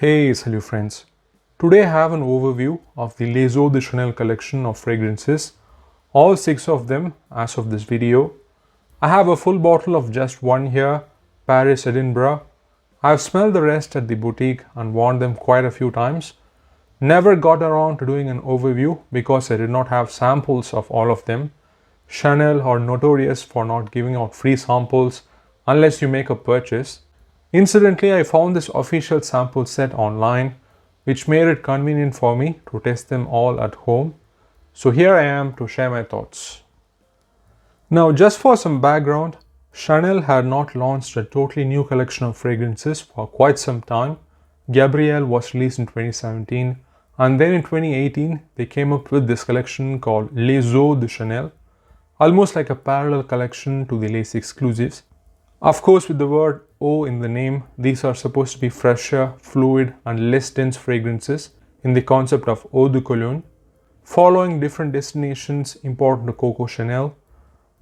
Hey, Salut Friends. Today I have an overview of the Les Eaux de Chanel collection of fragrances, all 6 of them as of this video. I have a full bottle of just one here, Paris-Edimbourg. I have smelled the rest at the boutique and worn them quite a few times. Never got around to doing an overview because I did not have samples of all of them. Chanel are notorious for not giving out free samples unless you make a purchase. Incidentally, I found this official sample set online, which made it convenient for me to test them all at home. So here I am to share my thoughts. Now, just for some background, Chanel had not launched a totally new collection of fragrances for quite some time. Gabrielle was released in 2017, and then in 2018 they came up with this collection called Les Eaux de Chanel, almost like a parallel collection to the Les Exclusifs. Of course, with the word eau in the name, these are supposed to be fresher, fluid and less dense fragrances in the concept of eau de Cologne, following different destinations important to Coco Chanel.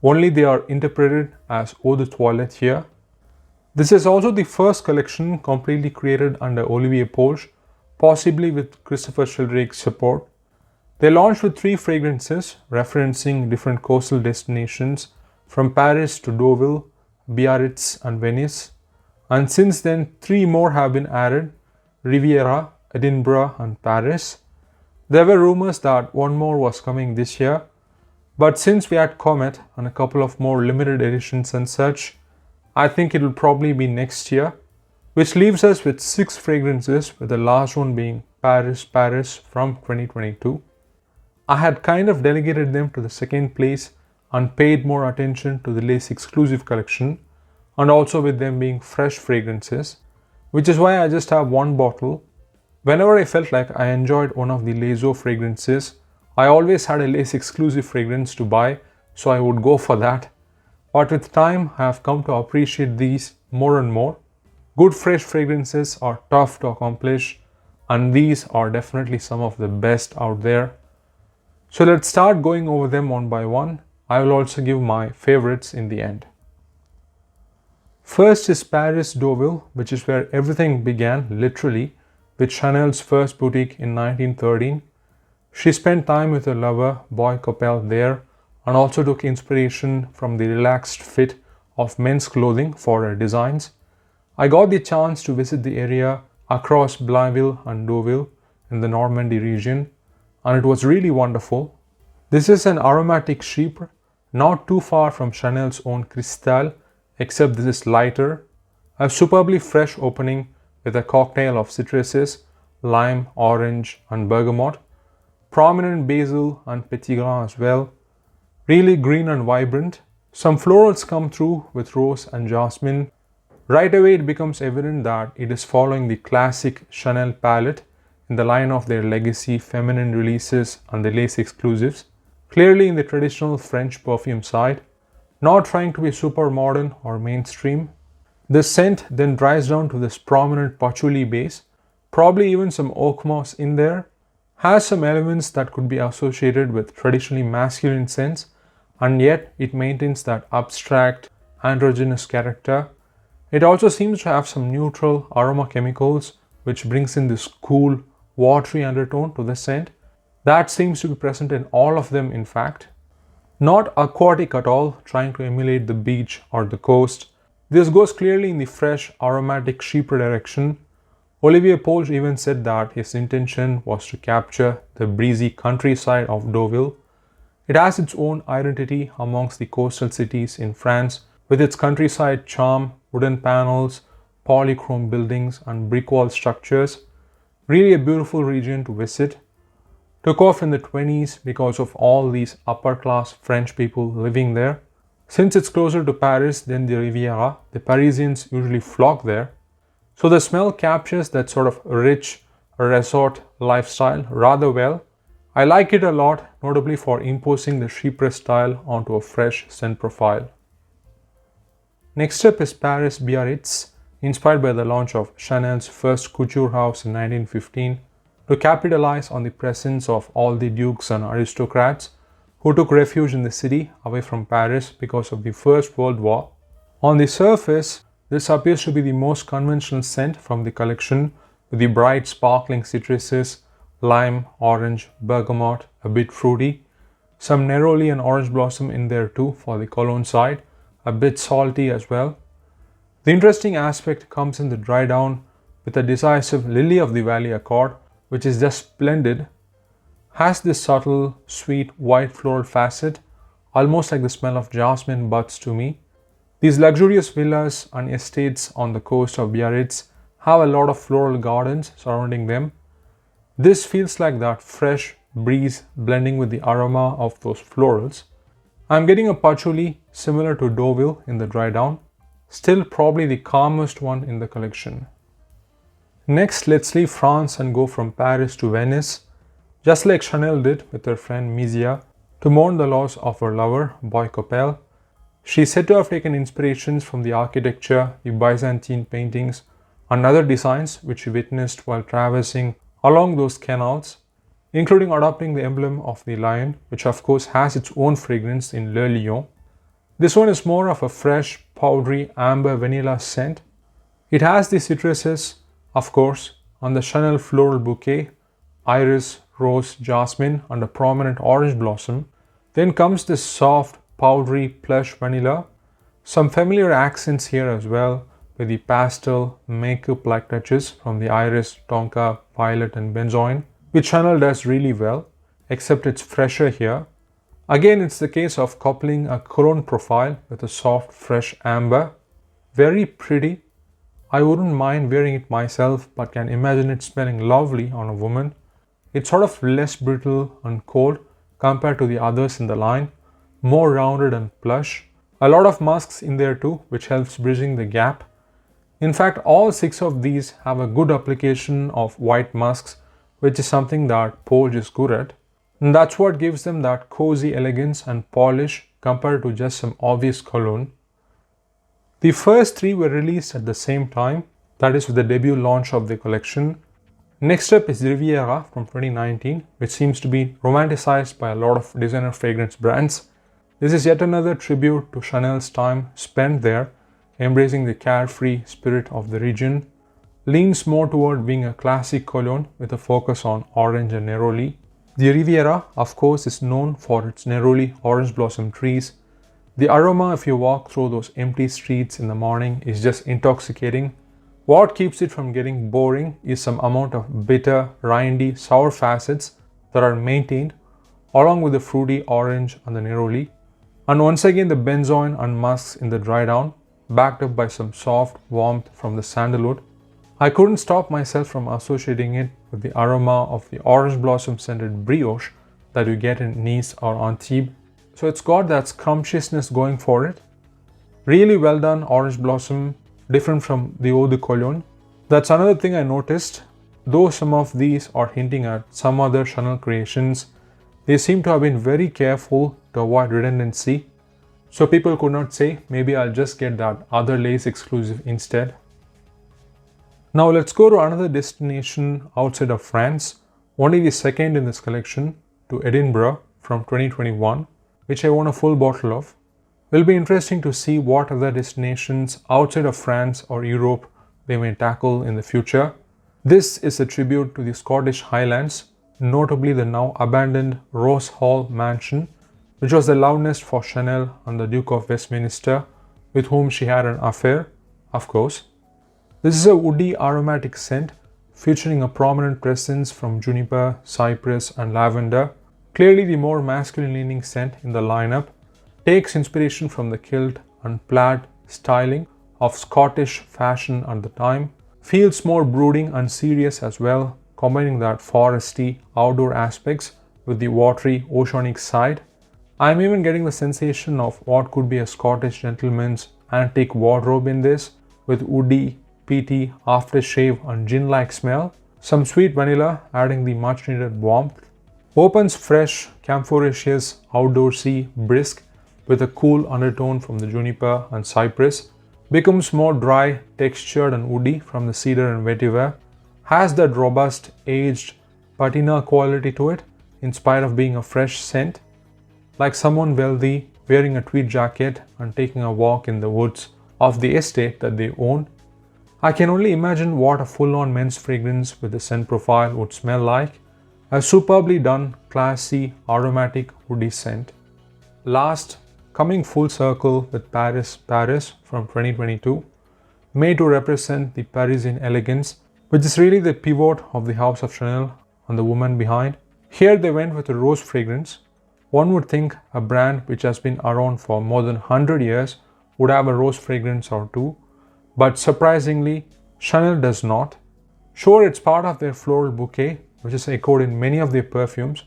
Only they are interpreted as eau de toilette here. This is also the first collection completely created under Olivier Polge, possibly with Christopher Sheldrake's support. They launched with 3 fragrances referencing different coastal destinations from Paris to Deauville, Biarritz and Venice, and since then 3 more have been added: Riviera, Edinburgh and Paris. There were rumors that one more was coming this year, but since we had Comet and a couple of more limited editions and such, I think it will probably be next year, which leaves us with 6 fragrances, with the last one being Paris from 2022. I had kind of delegated them to the second place and paid more attention to the Les Exclusifs collection, and also with them being fresh fragrances, which is why I just have one bottle. Whenever I felt like I enjoyed one of the Les Eaux fragrances, I always had a Les Exclusive fragrance to buy, so I would go for that. But with time, I have come to appreciate these more and more. Good fresh fragrances are tough to accomplish, and these are definitely some of the best out there. So let's start going over them one by one. I will also give my favorites in the end. First is Paris-Deauville, which is where everything began, literally, with Chanel's first boutique in 1913. She spent time with her lover, Boy Capel, there, and also took inspiration from the relaxed fit of men's clothing for her designs. I got the chance to visit the area across Blainville and Deauville in the Normandy region, and it was really wonderful. This is an aromatic chypre, not too far from Chanel's own Cristal, except this is lighter. A superbly fresh opening with a cocktail of citruses, lime, orange and bergamot. Prominent basil and petit grain as well. Really green and vibrant. Some florals come through with rose and jasmine. Right away it becomes evident that it is following the classic Chanel palette in the line of their legacy feminine releases and the Les Exclusifs. Clearly in the traditional French perfume side, not trying to be super modern or mainstream. The scent then dries down to this prominent patchouli base, probably even some oak moss in there, has some elements that could be associated with traditionally masculine scents, and yet it maintains that abstract, androgynous character. It also seems to have some neutral aroma chemicals, which brings in this cool, watery undertone to the scent. That seems to be present in all of them, in fact. Not aquatic at all, trying to emulate the beach or the coast. This goes clearly in the fresh, aromatic chypre direction. Olivier Polge even said that his intention was to capture the breezy countryside of Deauville. It has its own identity amongst the coastal cities in France, with its countryside charm, wooden panels, polychrome buildings and brick wall structures. Really a beautiful region to visit. Took off in the 20s because of all these upper class French people living there. Since it's closer to Paris than the Riviera, the Parisians usually flock there. So the smell captures that sort of rich resort lifestyle rather well. I like it a lot, notably for imposing the chypre style onto a fresh scent profile. Next up is Paris-Biarritz, inspired by the launch of Chanel's first couture house in 1915. To capitalize on the presence of all the dukes and aristocrats who took refuge in the city away from Paris because of the First World War. On the surface, this appears to be the most conventional scent from the collection, with the bright sparkling citruses, lime, orange, bergamot, a bit fruity. Some neroli and orange blossom in there too for the Cologne side, a bit salty as well. The interesting aspect comes in the dry down with a decisive lily of the valley accord, which is just splendid. Has this subtle, sweet, white floral facet, almost like the smell of jasmine buds to me. These luxurious villas and estates on the coast of Biarritz have a lot of floral gardens surrounding them. This feels like that fresh breeze blending with the aroma of those florals. I'm getting a patchouli similar to Deauville in the dry down, still probably the calmest one in the collection. Next, let's leave France and go from Paris to Venice, just like Chanel did with her friend Mizia, to mourn the loss of her lover, Boy Coppel. She is said to have taken inspirations from the architecture, the Byzantine paintings, and other designs which she witnessed while traversing along those canals, including adopting the emblem of the lion, which of course has its own fragrance in Le Lion. This one is more of a fresh, powdery, amber vanilla scent. It has the citruses, of course, on the Chanel floral bouquet, iris, rose, jasmine, and a prominent orange blossom. Then comes this soft, powdery, plush vanilla. Some familiar accents here as well, with the pastel, makeup-like touches from the iris, tonka, violet, and benzoin, which Chanel does really well, except it's fresher here. Again, it's the case of coupling a cologne profile with a soft, fresh amber. Very pretty. I wouldn't mind wearing it myself, but can imagine it smelling lovely on a woman. It's sort of less brittle and cold compared to the others in the line, more rounded and plush. A lot of musks in there too, which helps bridging the gap. In fact, all 6 of these have a good application of white musks, which is something that Polge is good at. And that's what gives them that cozy elegance and polish compared to just some obvious cologne. The first 3 were released at the same time, that is with the debut launch of the collection. Next up is Riviera from 2019, which seems to be romanticized by a lot of designer fragrance brands. This is yet another tribute to Chanel's time spent there, embracing the carefree spirit of the region. Leans more toward being a classic cologne with a focus on orange and neroli. The Riviera, of course, is known for its neroli orange blossom trees. The aroma, if you walk through those empty streets in the morning, is just intoxicating. What keeps it from getting boring is some amount of bitter, rindy, sour facets that are maintained, along with the fruity orange and the neroli. And once again, the benzoin and musks in the dry down, backed up by some soft warmth from the sandalwood. I couldn't stop myself from associating it with the aroma of the orange blossom scented brioche that you get in Nice or Antibes. So it's got that scrumptiousness going for it. Really well done orange blossom, different from the Eau de Cologne. That's another thing I noticed. Though some of these are hinting at some other Chanel creations, they seem to have been very careful to avoid redundancy. So people could not say, maybe I'll just get that other Les Exclusive instead. Now let's go to another destination outside of France, only the second in this collection, to Edinburgh from 2021, which I own a full bottle of. Will be interesting to see what other destinations outside of France or Europe they may tackle in the future. This is a tribute to the Scottish Highlands, notably the now abandoned Rose Hall mansion, which was the love nest for Chanel and the Duke of Westminster, with whom she had an affair, of course. This is a woody aromatic scent featuring a prominent presence from juniper, cypress and lavender. Clearly the more masculine leaning scent in the lineup, takes inspiration from the kilt and plaid styling of Scottish fashion at the time. Feels more brooding and serious as well, combining that foresty outdoor aspects with the watery oceanic side. I'm even getting the sensation of what could be a Scottish gentleman's antique wardrobe in this, with woody, peaty aftershave and gin-like smell. Some sweet vanilla adding the much needed warmth. Opens fresh, camphoraceous, outdoorsy, brisk with a cool undertone from the juniper and cypress. Becomes more dry, textured and woody from the cedar and vetiver. Has that robust, aged patina quality to it in spite of being a fresh scent. Like someone wealthy wearing a tweed jacket and taking a walk in the woods of the estate that they own. I can only imagine what a full-on men's fragrance with the scent profile would smell like. A superbly done, classy, aromatic, woody scent. Last, coming full circle with Paris from 2022, made to represent the Parisian elegance, which is really the pivot of the house of Chanel and the woman behind. Here they went with a rose fragrance. One would think a brand which has been around for more than 100 years would have a rose fragrance or two, but surprisingly, Chanel does not. Sure, it's part of their floral bouquet, which is echoed in many of their perfumes,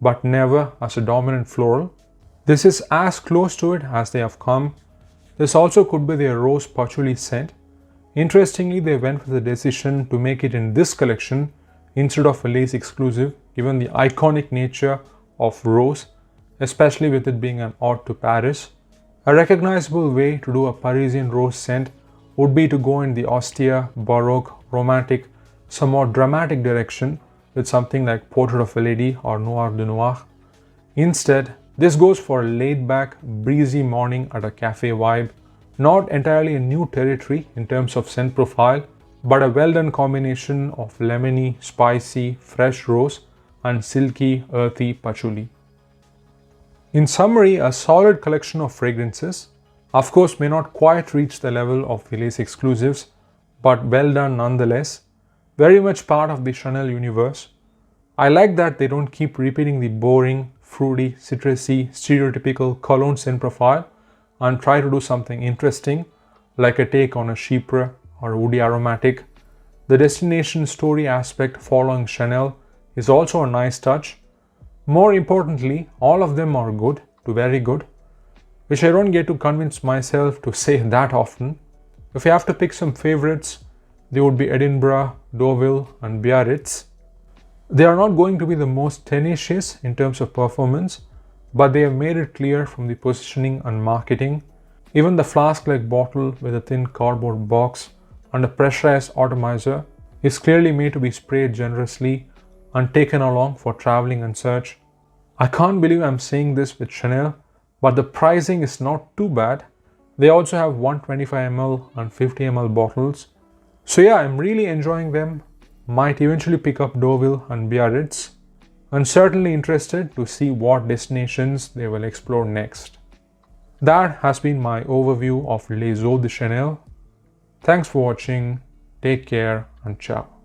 but never as a dominant floral. This is as close to it as they have come. This also could be their rose patchouli scent. Interestingly, they went with the decision to make it in this collection instead of a Les Exclusive, given the iconic nature of rose, especially with it being an ode to Paris. A recognizable way to do a Parisian rose scent would be to go in the austere, baroque, romantic, somewhat dramatic direction with something like Portrait of a Lady or Noir de Noir. Instead, this goes for a laid-back, breezy morning at a cafe vibe. Not entirely a new territory in terms of scent profile, but a well-done combination of lemony, spicy, fresh rose and silky, earthy patchouli. In summary, a solid collection of fragrances. Of course, may not quite reach the level of the Les Exclusives, but well done nonetheless. Very much part of the Chanel universe. I like that they don't keep repeating the boring, fruity, citrusy, stereotypical cologne scent profile and try to do something interesting, like a take on a chypre or a woody aromatic. The destination story aspect following Chanel is also a nice touch. More importantly, all of them are good to very good, which I don't get to convince myself to say that often. If I have to pick some favorites, they would be Edinburgh, Deauville and Biarritz. They are not going to be the most tenacious in terms of performance, but they have made it clear from the positioning and marketing. Even the flask-like bottle with a thin cardboard box and a pressurized atomizer is clearly made to be sprayed generously and taken along for traveling and such. I can't believe I'm saying this with Chanel, but the pricing is not too bad. They also have 125 ml and 50 ml bottles. So yeah, I'm really enjoying them. Might eventually pick up Deauville and Biarritz. I'm certainly interested to see what destinations they will explore next. That has been my overview of Les Eaux de Chanel. Thanks for watching. Take care and ciao.